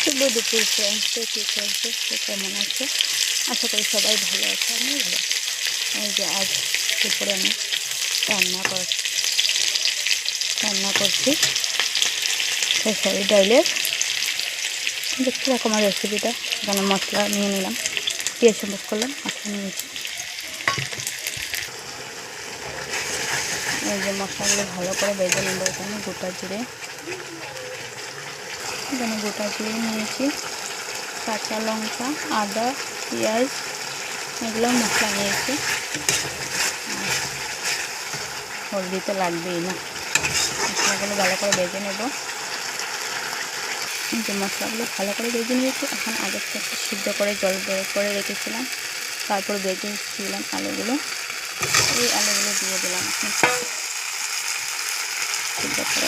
শুভ দুপুর ফ্রেন্ডস, কী করছে, সে কেমন আছে? আশা করি সবাই ভালো আছে, আমি ভালো আছি। এই যে আজ দুপুরে আমি রান্না করছি খেসারি ডাইলের। দেখতে রাখো আমার রেসিপিটা। এখানে মশলা নিয়ে নিলাম, পেঁয়াজ চামচ করলাম, মশলা নিয়েছি। এই যে মশলাগুলো ভালো করে বেজে নেবো। এখানে গোটা জিরে নিয়েছি, কাঁচা লঙ্কা, আদা, পেঁয়াজ, এগুলো মশলা নিয়েছি। হলদি তো লাগবেই না। মশলাগুলো ভালো করে বেজে নেব। যে মশলাগুলো ভালো করে বেজে নিয়েছি। এখন আগের থেকে সিদ্ধ করে জল বের করে রেখেছিলাম, তারপর বেজে দিলাম আলুগুলো। এই আলুগুলো দিয়ে দিলাম এখন সিদ্ধ করে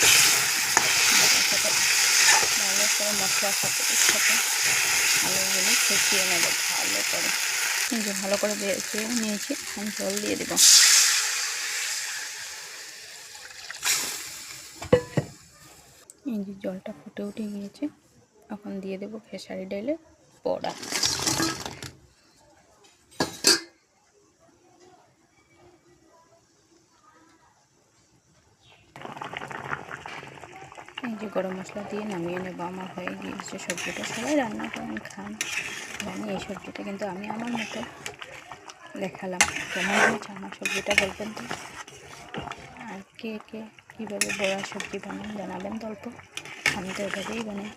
ভালো করে মশলার সাথে আলুগুলো কষিয়ে নেব ভালো করে। যে ভালো করে বেজে নিয়েছি, এখন জল দিয়ে দেব। এই যে জলটা ফুটে উঠে গিয়েছে, এখন দিয়ে দেবো খেসারি ডালের বড়া। এই যে গরম মশলা দিয়ে নামিয়ে নেব। আমার হয়ে গিয়েছে সবজিটা। সবাই রান্না করেন, খান, জানি এই সবজিটা, কিন্তু আমি আমার মতো দেখালাম। কেমন হয়েছে আমার সবজিটা বলবেন তো। আর কে কে কীভাবে বড়া সবজি বানান জানাবেন তো অল্প। আমি তো এভাবেই বানাই।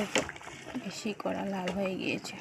অল্প বেশি করা লাল হয়ে গিয়েছে।